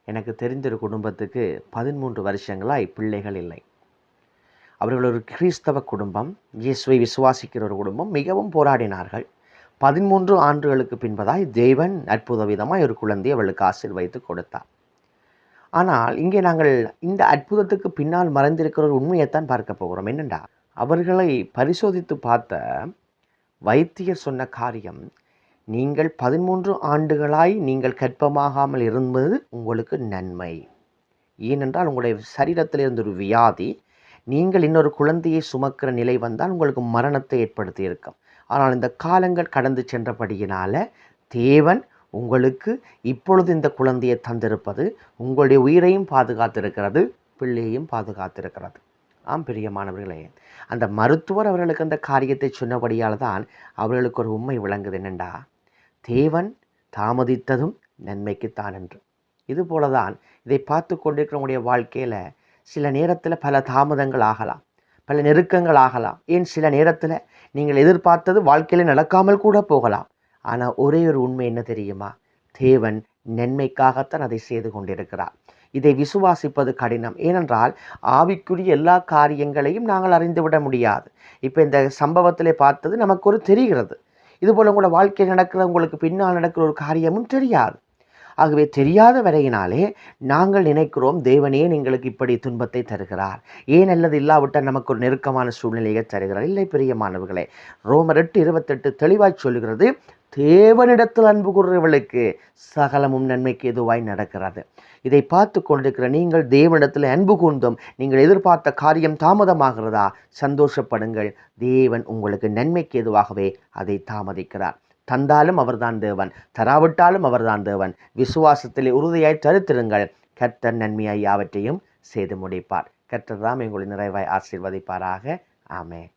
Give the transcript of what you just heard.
எனக்கு தெரிந்த ஒரு குடும்பத்துக்கு 13 வருஷங்களாய் பிள்ளைகள் இல்லை. அவர்கள் ஒரு கிறிஸ்தவ குடும்பம், இயேசுவை விசுவாசிக்கிற ஒரு குடும்பம். மிகவும் போராடினார்கள். 13 ஆண்டுகளுக்கு பின்பதாய் தேவன் அற்புத விதமாய் ஒரு குழந்தையை அவளுக்கு ஆசீர்வதித்து கொடுத்தார். ஆனால் இங்கே நாங்கள் இந்த அற்புதத்துக்கு பின்னால் மறைந்திருக்கிற ஒரு உண்மையைத்தான் பார்க்க போகிறோம். என்னென்றா, அவர்களை பரிசோதித்து பார்த்த வைத்தியர் சொன்ன காரியம், நீங்கள் 13 ஆண்டுகளாய் நீங்கள் கர்ப்பமாகாமல் இருந்தது உங்களுக்கு நன்மை. ஏனென்றால் உங்களுடைய சரீரத்தில் இருந்த ஒரு வியாதி, நீங்கள் இன்னொரு குழந்தையை சுமக்கிற நிலை வந்தால் உங்களுக்கு மரணத்தை ஏற்படுத்தி இருக்கும். ஆனால் இந்த காலங்கள் கடந்து சென்றபடியினால தேவன் உங்களுக்கு இப்பொழுது இந்த குழந்தையை தந்திருப்பது உங்களுடைய உயிரையும் பாதுகாத்திருக்கிறது, பிள்ளையையும் பாதுகாத்திருக்கிறது. ஆம் பிரியமானவர்களே, அந்த மருத்துவர் அவர்களுக்கு அந்த காரியத்தை சொன்னபடியால் தான் அவர்களுக்கு ஒரு உண்மை விளங்குது. என்னென்றா, தேவன் தாமதித்ததும் நன்மைக்குத்தான் என்று. இதுபோல தான் இதை பார்த்து கொண்டிருக்கிறவங்களுடைய வாழ்க்கையில் சில நேரத்தில் பல தாமதங்கள் ஆகலாம், பல நெருக்கங்கள் ஆகலாம். ஏன் சில நேரத்தில் நீங்கள் எதிர்பார்த்தது வாழ்க்கையில் நடக்காமல் கூட போகலாம். ஆனால் ஒரே ஒரு உண்மை என்ன தெரியுமா? தேவன் நன்மைக்காகத்தான் அதை செய்து கொண்டிருக்கிறார். இதை விசுவாசிப்பது கடினம். ஏனென்றால் ஆவிக்குரிய எல்லா காரியங்களையும் நாங்கள் அறிந்துவிட முடியாது. இப்போ இந்த சம்பவத்திலே பார்த்தது நமக்கு ஒரு தெரிகிறது. இதுபோல் உங்களோட வாழ்க்கையில் நடக்கிற உங்களுக்கு பின்னால் நடக்கிற ஒரு காரியமும் தெரியாது. ஆகவே தெரியாத வரையினாலே நாங்கள் நினைக்கிறோம், தேவனே எங்களுக்கு இப்படி துன்பத்தை தருகிறார், ஏன் அல்லது இல்லாவிட்டால் நமக்கு ஒரு நெருக்கமான சூழ்நிலையை தருகிறார். இல்லை பிரியமானவர்களே, ரோமர் 8:28 தெளிவாய் சொல்கிறது, தேவனிடத்தில் அன்பு கூறுகிறவர்களுக்கு சகலமும் நன்மைக்கு எதுவாய் நடக்கிறது. இதை பார்த்து கொண்டிருக்கிற நீங்கள் தேவனிடத்தில் அன்பு கூர்ந்தும் நீங்கள் எதிர்பார்த்த காரியம் தாமதமாகிறதா? சந்தோஷப்படுங்கள். தேவன் உங்களுக்கு நன்மைக்கு எதுவாகவே அதை தாமதிக்கிறார். தந்தாலும் அவர்தான் தேவன், தராவிட்டாலும் அவர்தான் தேவன். விசுவாசத்திலே உறுதியாய் தரித்திருங்கள். கர்த்தர் நன்மையாய் யாவற்றையும் செய்து முடிப்பார். கர்த்தர் தாம் எங்களை நிறைவாய் ஆசீர்வதிப்பாராக. ஆமென்.